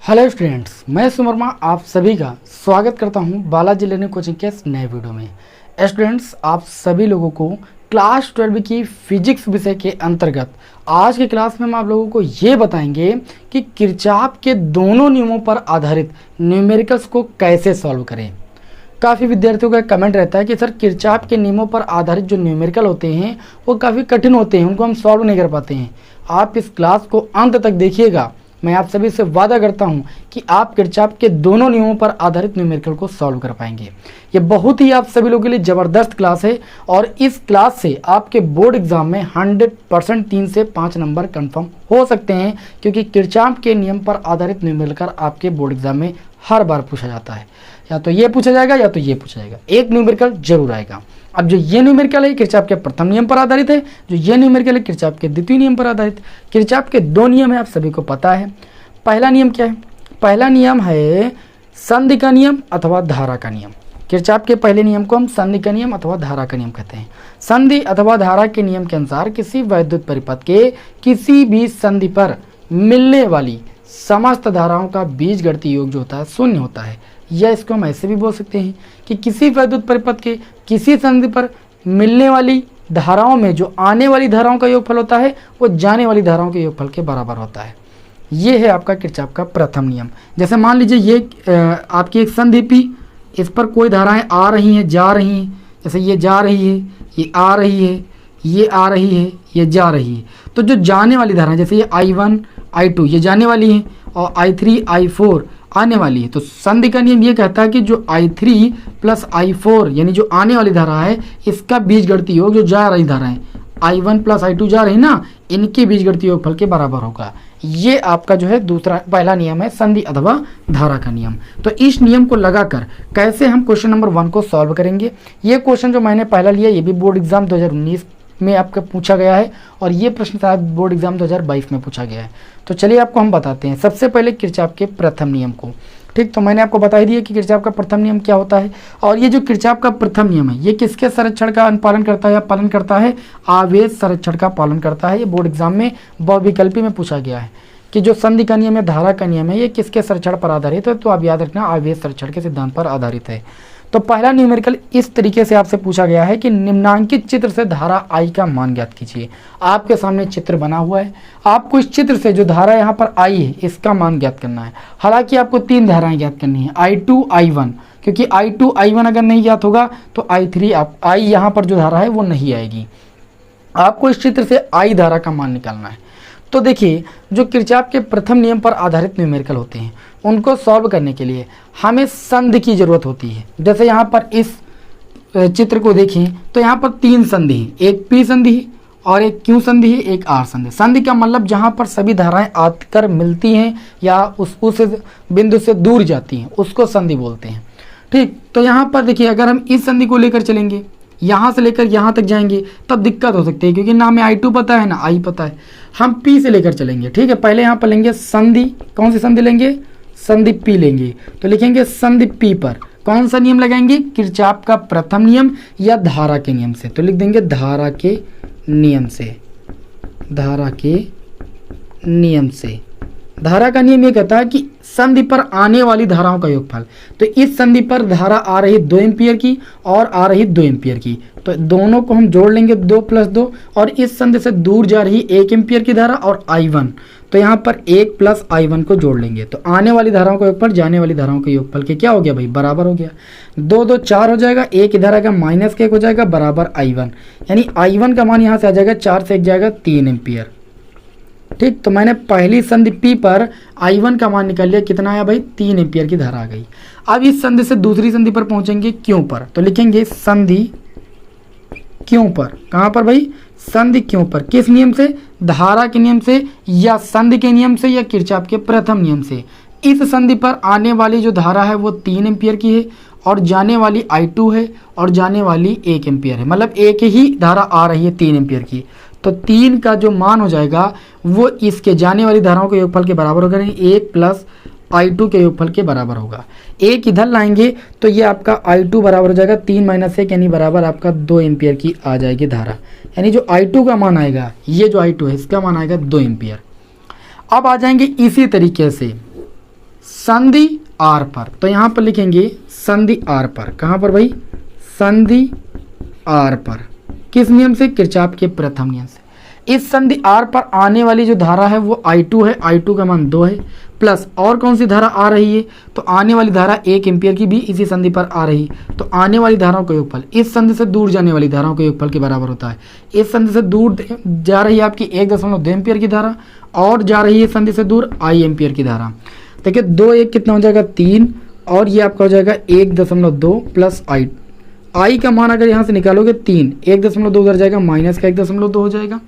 Hello students, मैं सुमरमा आप सभी का स्वागत करता हूं बालाजी लर्निंग कोचिंग के इस नए वीडियो में। स्टूडेंट्स, आप सभी लोगों को क्लास 12 की फिजिक्स विषय के अंतर्गत आज की क्लास में हम आप लोगों को ये बताएंगे कि किरचॉफ के दोनों नियमों पर आधारित न्यूमेरिकल्स को कैसे सॉल्व करें। काफ़ी विद्यार्थियों का कमेंट रहता है कि सर किरचॉफ के नियमों पर आधारित जो न्यूमेरिकल होते हैं वो काफ़ी कठिन होते हैं, उनको हम सॉल्व नहीं कर पाते हैं। आप इस क्लास को अंत तक देखिएगा, मैं आप सभी से वादा करता हूं कि आप किरचॉफ के दोनों नियमों पर आधारित न्यूमेरिकल को सॉल्व कर पाएंगे। ये बहुत ही आप सभी लोगों के लिए ज़बरदस्त क्लास है और इस क्लास से आपके बोर्ड एग्जाम में 100% 3 से 5 नंबर कंफर्म हो सकते हैं, क्योंकि किरचॉफ के नियम पर आधारित न्यूमेरिकल आपके बोर्ड एग्जाम में हर बार पूछा जाता है। या तो ये पूछा जाएगा या तो ये पूछा जाएगा, एक न्यूमेरिकल जरूर आएगा। अब जो ये न्यूमेरिकल है किरचॉफ के प्रथम नियम पर आधारित है, जो ये न्यूमेरिकल है किरचॉफ के द्वितीय नियम पर आधारित। किरचॉफ के दो नियम है, आप सभी को पता है। पहला नियम क्या है? पहला नियम है संधि का नियम अथवा धारा का नियम। किरचॉफ के पहले नियम को हम संधि का नियम अथवा धारा का नियम कहते हैं। संधि अथवा धारा के नियम के अनुसार किसी वैद्युत परिपथ के किसी भी संधि पर मिलने वाली समस्त धाराओं का बीजगणितीय योग जो होता है शून्य होता है। या इसको हम ऐसे भी बोल सकते हैं कि किसी वैद्युत परिपथ के किसी संधि पर मिलने वाली धाराओं में जो आने वाली धाराओं का योगफल होता है वो जाने वाली धाराओं के योगफल के बराबर होता है। ये है आपका किरचॉफ का प्रथम नियम। जैसे मान लीजिए ये आपकी एक संधि पी, इस पर कोई धाराएं आ रही हैं जा रही हैं, जैसे ये जा रही है, ये आ रही है, ये आ रही है, ये जा रही है। तो जो जाने वाली धाराएं जैसे ये I1 I2 ये जाने वाली हैं और I3 I4 आने वाली है। तो संधि का नियम ये कहता है कि जो I3 प्लस I4 यानी जो आने वाली धारा है इसका बीजगणितीय योग जो जा रही धारा है I1 प्लस I2 जा रही ना, इनके बीजगणितीय योगफल के बराबर होगा। ये आपका जो है दूसरा पहला नियम है संधि अथवा धारा का नियम। तो इस नियम को लगाकर कैसे हम क्वेश्चन नंबर 1 को सॉल्व करेंगे। ये क्वेश्चन जो मैंने पहला लिया ये भी बोर्ड एग्जाम 2019 में आपका पूछा गया है और ये प्रश्न शायद बोर्ड एग्जाम 2022 में पूछा गया है। तो चलिए आपको हम बताते हैं सबसे पहले किरचॉफ के प्रथम नियम को। ठीक, तो मैंने आपको बता ही दिया कि किरचॉफ का प्रथम नियम क्या होता है। और ये जो किरचॉफ का प्रथम नियम है ये किसके संरक्षण का अनुपालन करता है या पालन करता है? आवेश संरक्षण का पालन करता है। ये बोर्ड एग्जाम में बहुविकल्पी में पूछा गया है कि जो संधि का नियम है धारा का नियम है ये किसके संरक्षण पर आधारित है? तो आप याद रखना आवेश संरक्षण के सिद्धांत पर आधारित है। तो पहला न्यूमेरिकल इस तरीके से आपसे पूछा गया है कि निम्नांकित चित्र से धारा I का मान ज्ञात कीजिए। आपके सामने चित्र बना हुआ है, आपको इस चित्र से जो धारा यहाँ पर I है इसका मान ज्ञात करना है। हालांकि आपको 3 धाराएं ज्ञात करनी है I2 I1, क्योंकि I2 I1 अगर नहीं ज्ञात होगा तो I3 I यहाँ पर जो धारा है वो नहीं आएगी। आपको इस चित्र से I धारा का मान निकालना है। तो देखिए जो किरचॉफ के प्रथम नियम पर आधारित न्यूमेरिकल होते हैं उनको सॉल्व करने के लिए हमें संधि की जरूरत होती है। जैसे यहाँ पर इस चित्र को देखें तो यहाँ पर 3 संधि है, एक P संधि है और एक Q संधि है, एक R संधि। संधि का मतलब जहाँ पर सभी धाराएं आकर मिलती हैं या उस बिंदु से दूर जाती हैं उसको संधि बोलते हैं। ठीक, तो यहाँ पर देखिए अगर हम इस संधि को लेकर चलेंगे यहाँ से लेकर यहाँ तक जाएंगे तब दिक्कत हो सकती है, क्योंकि ना हमें I2 पता है ना I पता है। हम P से लेकर चलेंगे। ठीक है, पहले यहाँ पर लेंगे संधि। कौन सी संधि लेंगे? संधि P लेंगे। तो लिखेंगे संधि P पर कौन सा नियम लगाएंगे? किरचॉफ का प्रथम नियम या धारा के नियम से। तो लिख देंगे धारा के नियम से। धारा के नियम से। धारा का नियम ये कहता है कि संधि पर आने वाली धाराओं का योगफल। तो इस संधि पर धारा आ रही 2 एम्पियर की और आ रही 2 एम्पियर की, तो दोनों को हम जोड़ लेंगे 2 + 2। और इस संधि से दूर जा रही 1 एम्पियर की धारा और I1, तो यहाँ पर 1 + I1 को जोड़ लेंगे। तो आने वाली धाराओं का योगफल जाने वाली धाराओं के योगफल के क्या हो गया भाई? बराबर हो गया। 2 2 4 हो जाएगा, एक इधर आएगा -1 हो जाएगा बराबर I1, यानी I1 का मान यहाँ से आ जाएगा 4 से 1 जाएगा 3 एम्पियर। ठीक, तो मैंने पहली संधि P पर I1 का मान निकाल लिया, कितना आया भाई? 3 एम्पियर की धारा आ गई। अब इस संधि से दूसरी संधि पर पहुंचेंगे Q पर, तो लिखेंगे संधि Q पर। कहाँ पर भाई? संधि Q पर। किस नियम से? धारा के नियम से या संधि के नियम से या किरचॉफ के प्रथम नियम से। इस संधि पर आने वाली जो धारा है वो 3 एम्पियर की है और जाने वाली I2 है और जाने वाली 1 एम्पियर है, मतलब एक ही धारा आ रही है 3 एम्पियर की। तो 3 का जो मान हो जाएगा वो इसके जाने वाली धाराओं के योगफल के बराबर होगा, 1 + I2 के योगफल के बराबर होगा। 1 इधर लाएंगे तो ये आपका I2 बराबर हो जाएगा 3 - 1 यानी बराबर आपका 2 एम्पियर की आ जाएगी धारा। यानी जो I2 का मान आएगा, ये जो I2 है इसका मान आएगा 2 एम्पियर। अब आ जाएंगे इसी तरीके से संधि आर पर, तो यहाँ पर लिखेंगे संधि आर पर। कहाँ पर भाई? संधि आर पर। किस नियम से? किरचॉफ के प्रथम नियम से। इस संधि आर पर आने वाली जो धारा है वो I2 है, I2 का मान 2 है, प्लस और कौन सी धारा आ रही है? तो आने वाली धारा 1 एम्पियर की भी इसी संधि पर आ रही है। तो आने वाली धाराओं का योगफल इस संधि से दूर जाने वाली धाराओं के योगफल के बराबर होता है। इस संधि से दूर जा रही है आपकी 1.2 एम्पियर की धारा, और जा रही है संधि से दूर I एम्पियर की धारा। देखिए 2 1 कितना हो जाएगा? 3, और ये आपका हो जाएगा 1.2 प्लस I का मान अगर यहाँ से निकालोगे 3, 1.2 उधर जाएगा, माइनस का 1.2 हो जाएगा।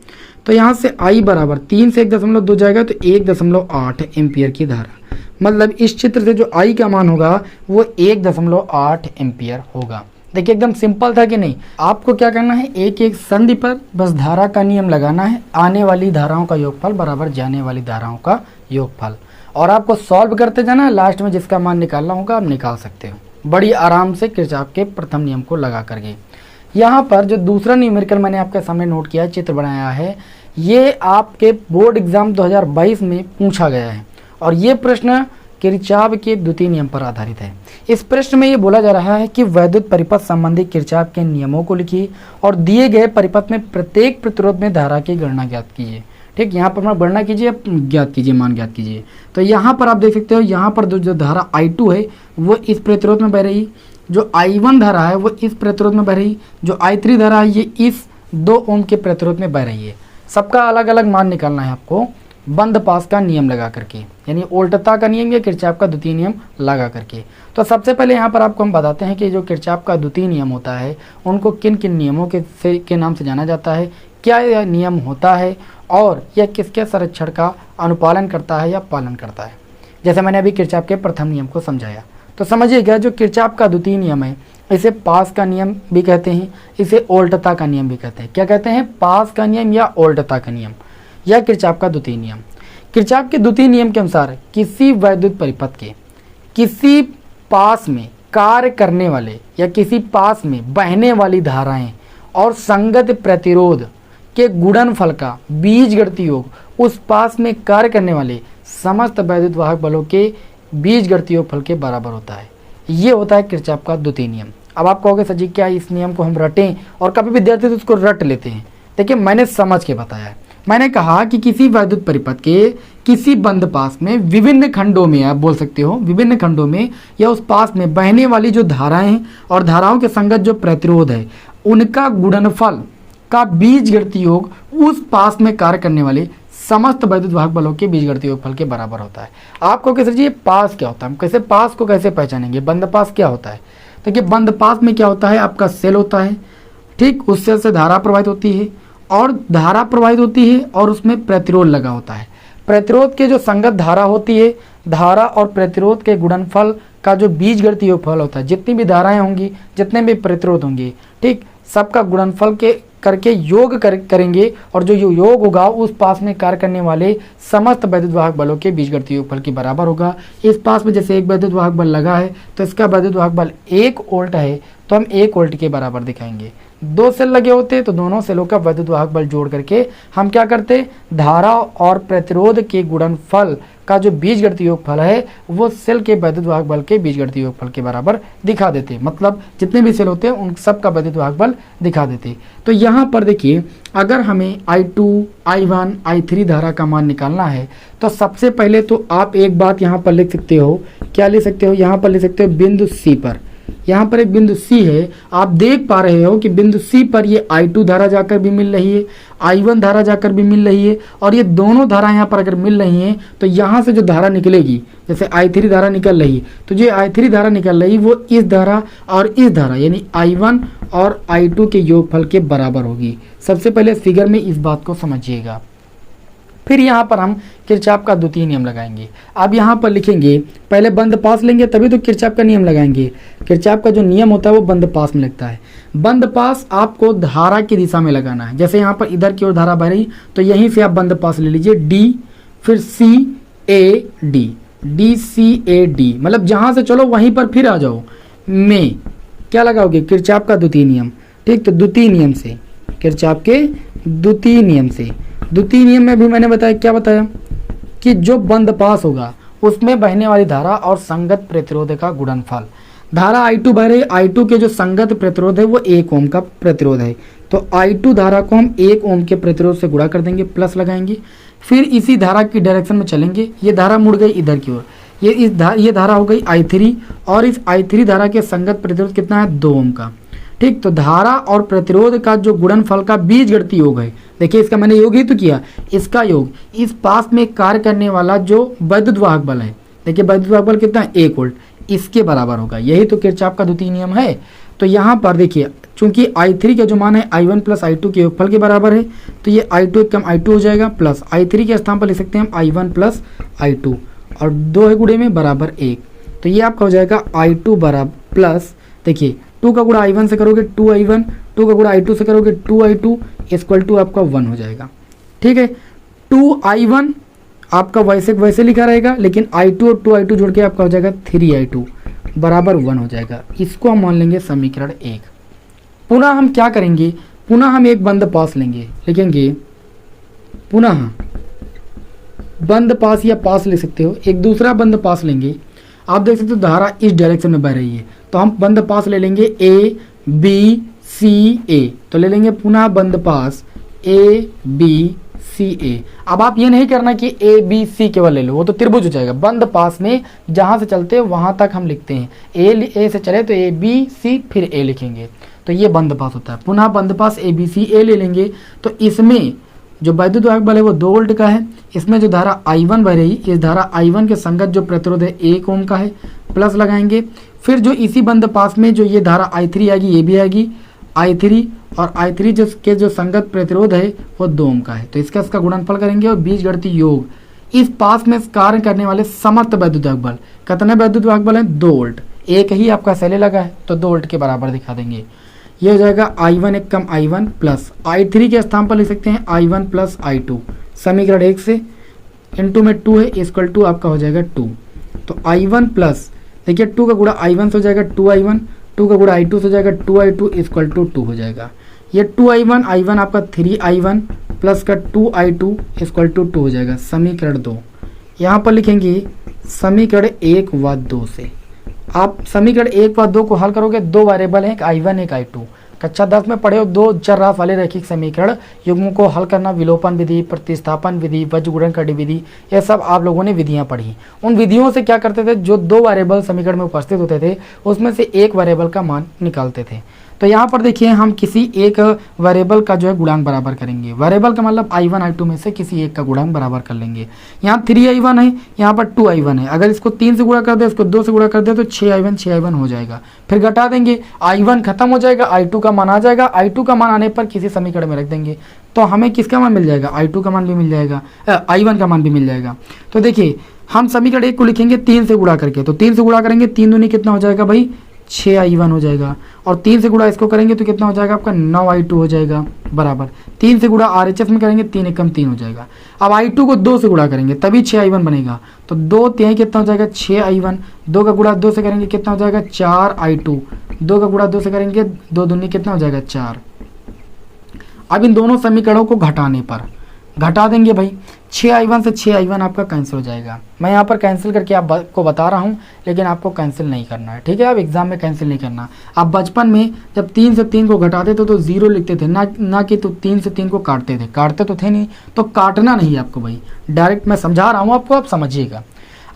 तो यहाँ से I बराबर 3 से 1.2 जाएगा तो 1.8 एम्पियर की धारा। मतलब इस चित्र से जो I का मान होगा वो 1.8 एम्पियर होगा। देखिए एकदम सिंपल था कि नहीं? आपको क्या करना है, एक एक संधि पर बस धारा का नियम लगाना है, आने वाली धाराओं का योगफल बराबर जाने वाली धाराओं का योगफल, और आपको सॉल्व करते जाना है। लास्ट में जिसका मान निकालना होगा आप निकाल सकते हो बड़ी आराम से किरचॉफ के प्रथम नियम को लगा करके। यहाँ पर जो दूसरा न्यूमेरिकल मैंने आपके सामने नोट किया है, चित्र बनाया है, ये आपके बोर्ड एग्जाम 2022 में पूछा गया है, और ये प्रश्न किरचॉफ के द्वितीय नियम पर आधारित है। इस प्रश्न में ये बोला जा रहा है कि वैद्युत परिपथ संबंधी किरचॉफ के नियमों को लिखिए और दिए गए परिपथ में प्रत्येक प्रतिरोध में धारा की गणना ज्ञात कीजिए। ठीक, यहाँ पर गणना कीजिए, ज्ञात कीजिए, मान ज्ञात कीजिए। तो यहाँ पर आप देख सकते हो, यहाँ पर जो धारा I2 है वो इस प्रतिरोध में बह रही, जो I1 धारा है वो इस प्रतिरोध में बह रही, जो I3 धारा है ये इस 2 ओम के प्रतिरोध में बह रही है। सबका अलग अलग मान निकालना है आपको बंद पास का नियम लगा करके, यानी उल्टता का नियम या किरचॉफ का द्वितीय नियम लगा करके। तो सबसे पहले यहाँ पर आपको हम बताते हैं कि जो किरचॉफ का द्वितीय नियम होता है उनको किन किन नियमों के नाम से जाना जाता है, क्या यह नियम होता है, और यह किसके संरक्षण का अनुपालन करता है या पालन करता है। जैसे मैंने अभी किरचॉफ के प्रथम नियम को समझाया, तो समझिएगा जो किरचॉफ का द्वितीय नियम है इसे पास का नियम भी कहते हैं, इसे उल्टता का नियम भी कहते हैं। क्या कहते हैं? पास का नियम या उल्टता का नियम या किरचॉफ का द्वितीय नियम। किरचॉफ के द्वितीय नियम के अनुसार किसी वैद्युत परिपथ के किसी पास में कार्य करने वाले या किसी पास में बहने वाली धाराएं और संगत प्रतिरोध के गुणनफल का बीजगणितीय योग उस पास में कार्य करने वाले समस्त वैद्युत वाहक बलों के बीजगणितीय योगफल के बराबर होता है। ये होता है किरचॉफ का द्वितीय नियम। अब आप कहोगे सर जी क्या इस नियम को हम रटें, और कभी विद्यार्थी तो उसको रट लेते हैं। देखिए मैंने समझ के बताया है। मैंने कहा कि किसी वैद्युत परिपथ के किसी बंद पास में विभिन्न खंडों में, आप बोल सकते हो विभिन्न खंडों में, या उस पास में बहने वाली जो धाराएं हैं और धाराओं के संगत जो प्रतिरोध है उनका गुणनफल का बीजगणितीय योग उस पास में कार्य करने वाले समस्त वैद्युत वाहक बलों के बीजगणितीय योगफल के बराबर होता है। आपको कैसे जी पास क्या होता है, हम कैसे पास को कैसे पहचानेंगे? बंद पास क्या होता है? देखिए बंद पास में क्या होता है, आपका सेल होता है, ठीक, उस सेल से धारा प्रवाहित होती है, और धारा प्रवाहित होती है और उसमें प्रतिरोध लगा होता है। प्रतिरोध के जो संगत धारा होती है, धारा और प्रतिरोध के गुणनफल का जो बीजगणितीय योगफल होता है, जितनी भी धाराएं होंगी, जितने भी प्रतिरोध होंगे, ठीक, सबका गुणनफल के करके योग करेंगे, और जो योग होगा उस पास में कार्य करने वाले समस्त वैद्युत वाहक बलों के बीजगणितीय योगफल के बराबर होगा। इस पास में जैसे एक वैद्युत वाहक बल लगा है तो इसका वैद्युत वाहक बल 1 वोल्ट है, तो हम 1 वोल्ट के बराबर दिखाएंगे। 2 सेल लगे होते तो दोनों सेलों का वैद्युत वाहक बल जोड़ करके हम क्या करते, धारा और प्रतिरोध के गुणनफल का जो बीजगणितीय योगफल है वो सेल के वैद्युत वाहक बल के बीजगणितीय योगफल के बराबर दिखा देते। मतलब जितने भी सेल होते हैं उन सब का वैद्युत वाहक बल दिखा देते। तो यहाँ पर देखिए अगर हमें I2, I1, I3 धारा का मान निकालना है तो सबसे पहले तो आप एक बात यहाँ पर लिख सकते हो। क्या लिख सकते हो? यहाँ पर लिख सकते हो बिंदु C पर, यहाँ पर एक बिंदु C है, आप देख पा रहे हो कि बिंदु C पर ये I2 धारा जाकर भी मिल रही है, I1 धारा जाकर भी मिल रही है, और ये दोनों धारा यहाँ पर अगर मिल रही हैं तो यहाँ से जो धारा निकलेगी, जैसे I3 धारा निकल रही, तो जो I3 धारा निकल रही वो इस धारा और इस धारा यानी I1 और I2 के योगफल के बराबर होगी। सबसे पहले फिगर में इस बात को समझिएगा। फिर यहाँ पर हम किरचॉफ का द्वितीय नियम लगाएंगे। अब यहाँ पर लिखेंगे, पहले बंद पास लेंगे तभी तो किरचॉफ का नियम लगाएंगे। किरचॉफ का जो नियम होता है वो बंद पास में लगता है। बंद पास आपको धारा की दिशा में लगाना है। जैसे यहाँ पर इधर की ओर धारा बह रही तो यहीं से आप बंद पास ले लीजिए, डी फिर C A D, D C A D, मतलब जहाँ से चलो वहीं पर फिर आ जाओ। में क्या लगाओगे? किरचॉफ का द्वितीय नियम। ठीक, तो द्वितीय नियम से, किरचॉफ के द्वितीय नियम से, द्वितीय नियम में भी मैंने बताया, क्या बताया कि जो बंद पास होगा उसमें बहने वाली धारा और संगत प्रतिरोध का गुणनफल। धारा I2 बह रही, I2 के जो संगत प्रतिरोध है वो 1 ओम का प्रतिरोध है, तो I2 धारा को हम 1 ओम के प्रतिरोध से गुणा कर देंगे, प्लस लगाएंगे, फिर इसी धारा की डायरेक्शन में चलेंगे। ये धारा मुड़ गई इधर की ओर, ये धारा हो गई I3, और इस I3 धारा के संगत प्रतिरोध कितना है, 2 ओम का। ठीक, तो धारा और प्रतिरोध का जो गुणनफल का बीजगणितीय योग है, देखिए इसका मैंने योग ही तो किया, इसका योग इस पास में कार्य करने वाला जो वैद्युत वाहक बल है, देखिए वैद्युत वाहक बल कितना है, 1 वोल्ट, इसके बराबर होगा। यही तो किरचॉफ का द्वितीय नियम है। तो यहाँ पर देखिए चूंकि I3 का जो मान है I1 प्लस I2 के योगफल के बराबर है, तो ये I2 कम I2 हो जाएगा, प्लस I3 के स्थान पर लिख सकते हैं हम I1 प्लस I2, और 2 है गुणे में बराबर 1, तो ये आपका हो जाएगा I2 बराबर प्लस, देखिए 2 का गुणा I1 से करोगे 2I1, 2 का गुणा I2 से करोगे 2I2 इक्वल टू आपका 1 हो जाएगा। ठीक है, 2I1 आपका वैसे लिखा रहेगा, लेकिन I2 और 2I2 जोड़ के आपका हो जाएगा 3I2 बराबर 1 हो जाएगा। इसको हम मान लेंगे समीकरण 1। पुनः हम क्या करेंगे, पुनः हम एक बंद पास लेंगे, लिखेंगे पुनः बंद पास या पास ले सकते हो, एक दूसरा बंद पास लेंगे। आप देख सकते हो धारा इस डायरेक्शन में बह रही है, तो हम बंद पास ले लेंगे A B C A, तो ले लेंगे पुनः बंद पास A B C A। अब आप ये नहीं करना कि A B C केवल ले लो, वो तो त्रिभुज हो जाएगा। बंद पास में जहां से चलते हैं वहां तक हम लिखते हैं, A से चले तो A B C फिर A लिखेंगे, तो ये बंद पास होता है। पुनः बंद पास A B C A ले लेंगे, तो इसमें जो वैद्युत वाहक बल है वो 2 वोल्ट का है, इसमें जो धारा I1 बह रही, इस धारा I1 के संगत जो प्रतिरोध है 1 ओम का है, प्लस लगाएंगे, फिर जो इसी बंद पास में जो ये धारा I3 आएगी, ये भी आएगी I3, और I3 के जो संगत प्रतिरोध है वो 2 ओम का है, तो इसका गुणनफल करेंगे और बीजगणितीय योग इस पास में कार्य करने वाले समर्थ वैद्युत वाहक बल, कितने वैद्युत वाहक बल है, 2 वोल्ट, एक ही आपका सेले लगा है तो 2 वोल्ट के बराबर दिखा देंगे। ये हो जाएगा I1 एक कम I1 प्लस I3 के स्थान पर लिख सकते हैं I1 प्लस I2, समीकरण 1 से, इनटू में 2 है इक्वल टू आपका हो जाएगा 2, तो I1 प्लस, देखिए 2 का गुणा I1 से हो जाएगा 2I1, 2 का गुणा I2 से हो जाएगा 2I2 इक्वल टू 2 हो जाएगा। ये 2I1 आपका 3I1 प्लस का 2I2 इक्वल टू 2 हो जाएगा, समीकरण 2। यहाँ पर लिखेंगे समीकरण 1 व 2 से। आप समीकरण 1 व 2 को हल करोगे, 2 वेरिएबल हैं, एक I1 एक I2। कक्षा 10 में पढ़े हो 2 चरराशि वाले रैखिक समीकरण युग्मों को हल करना, विलोपन विधि, प्रतिस्थापन विधि, वज्रगुणन कड़ी विधि, ये सब आप लोगों ने विधियां पढ़ी। उन विधियों से क्या करते थे, जो 2 वेरिएबल समीकरण में उपस्थित होते थे उसमें से एक वेरिएबल का मान निकालते थे। तो यहाँ पर देखिए हम किसी एक वेरिएबल का जो है गुणांक बराबर करेंगे, वेरिएबल का मतलब I1 I2 में से किसी एक का गुणांक बराबर कर लेंगे। यहाँ 3I1 है, यहाँ पर 2I1 है, अगर इसको 3 से गुणा कर दे, इसको 2 से गुणा कर दे तो 6I1 हो जाएगा। फिर घटा देंगे, I1 खत्म हो जाएगा, I2 का मान आ जाएगा, I2 का मान आने पर किसी समीकरण में रख देंगे, तो हमें किसका मान मिल जाएगा, I2 का मान भी मिल जाएगा, I1 का मान भी मिल जाएगा। तो देखिए हम समीकरण 1 को लिखेंगे 3 से गुणा करके, तो 3 से गुणा करेंगे, 3 दूनी कितना हो जाएगा भाई, 6I1 हो जाएगा, और 3 से गुणा इसको करेंगे तो कितना हो जाएगा आपका 9I2 हो जाएगा बराबर। 3 से गुणा RHS में करेंगे, 3 एकम 3 हो जाएगा। अब I2 को 2 से गुणा करेंगे तभी 6I1 बनेगा, तो 2 तिहाई कितना हो जाएगा 6I1, 2 का गुणा 2 से करेंगे कितना हो जाएगा 4I2, 2 का गुणा 2 से करेंगे 2 दूनी कितना हो जाएगा 4। अब इन दोनों समीकरणों को घटाने पर घटा देंगे भाई, 6I1 से 6I1 आपका कैंसिल हो जाएगा। मैं यहाँ पर कैंसिल करके आपको बता रहा हूँ, लेकिन आपको कैंसिल नहीं करना है, ठीक है। आप एग्जाम में कैंसिल नहीं करना। आप बचपन में जब 3 से 3 को घटाते थे तो 0 लिखते थे, ना कि तो 3 से 3 को काटते तो थे नहीं, तो काटना नहीं आपको भाई, डायरेक्ट मैं समझा रहा हूँ आपको, आप समझिएगा।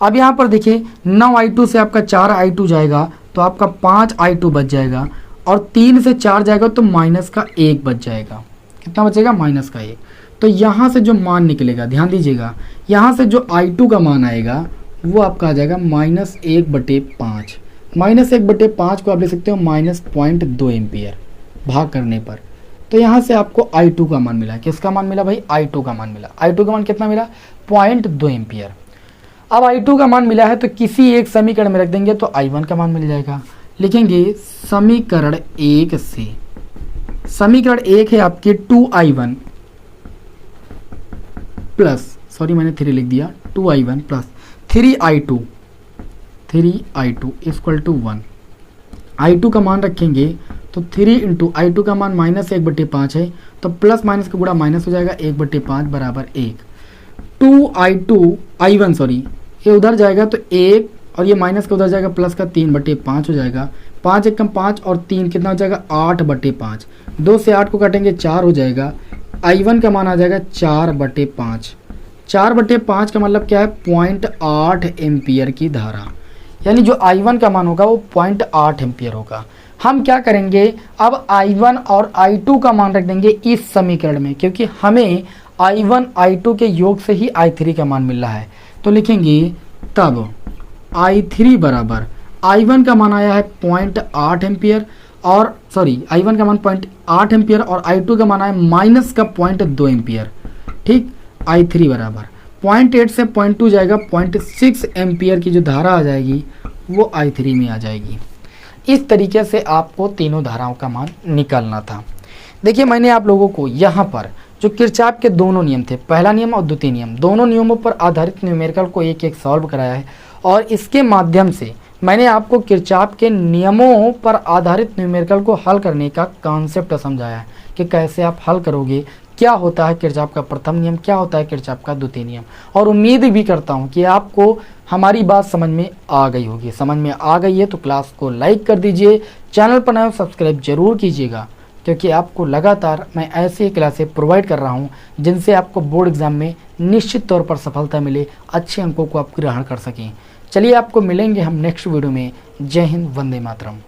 अब यहाँ पर देखिए 9I2 से आपका 4I2 जाएगा तो आपका 5I2 बच जाएगा, और 3 से 4 जाएगा तो माइनस का 1 बच जाएगा। कितना बचेगा, माइनस का 1। तो यहाँ से जो मान निकलेगा, ध्यान दीजिएगा, यहाँ से जो I2 का मान आएगा वो आपका आ जाएगा -1/5। -1/5 को आप ले सकते हो -0.2 एम्पियर भाग करने पर। तो यहाँ से आपको I2 का मान मिला। किसका मान मिला भाई, I2 का मान मिला। I2 का मान कितना मिला, 0.2 एम्पियर। अब I2 का मान मिला है तो किसी एक समीकरण में रख देंगे तो I1 का मान मिल जाएगा। लिखेंगे समीकरण 1 से, समीकरण 1 है आपके 2I1 प्लस, सॉरी मैंने 3 लिख दिया, 2I1 plus 3I2 equal to 1। I2 का मान रखेंगे तो 3 इंटू I2 का मान -1/5 है, तो प्लस माइनस का गुणा माइनस हो जाएगा, 1/5 बराबर 1। 2I1 सॉरी ये उधर जाएगा तो 1 और ये माइनस का उधर जाएगा प्लस का 3/5 हो जाएगा। 5 एकम 5 और 3 कितना हो जाएगा 8/5। 2 से 8 को काटेंगे 4 हो जाएगा। I1 का मान आ जाएगा 4/5। 4/5 का मतलब क्या है 0.8 एम्पियर की धारा, यानी जो I1 का मान होगा वो 0.8 एम्पियर होगा। हम क्या करेंगे, अब I1 और I2 का मान रख देंगे इस समीकरण में, क्योंकि हमें I1 I2 के योग से ही I3 का मान मिल रहा है। तो लिखेंगे तब I3 बराबर I1 का मान आया है 0.8 एम्पियर और I1 का मान 0.8 एम्पियर और I2 का मान आया माइनस का 0.2 एम्पियर। ठीक, I3 बराबर 0.8 से 0.2 जाएगा 0.6 एम्पियर की जो धारा आ जाएगी वो I3 में आ जाएगी। इस तरीके से आपको तीनों धाराओं का मान निकालना था। देखिए मैंने आप लोगों को यहाँ पर जो किरचॉफ के दोनों नियम थे, पहला नियम और द्वितीय नियम, दोनों नियमों पर आधारित न्यूमेरिकल को एक एक सॉल्व कराया है और इसके माध्यम से मैंने आपको किरचॉफ के नियमों पर आधारित न्यूमेरिकल को हल करने का कॉन्सेप्ट समझाया है कि कैसे आप हल करोगे, क्या होता है किरचॉफ का प्रथम नियम, क्या होता है किरचॉफ का द्वितीय नियम। और उम्मीद भी करता हूं कि आपको हमारी बात समझ में आ गई होगी। समझ में आ गई है तो क्लास को लाइक कर दीजिए, चैनल पर नए सब्सक्राइब जरूर कीजिएगा, क्योंकि आपको लगातार मैं ऐसी क्लासें प्रोवाइड कर रहा हूं जिनसे आपको बोर्ड एग्जाम में निश्चित तौर पर सफलता मिले, अच्छे अंकों को आप ग्रहण कर सकें। चलिए आपको मिलेंगे हम नेक्स्ट वीडियो में। जय हिंद, वंदे मातरम।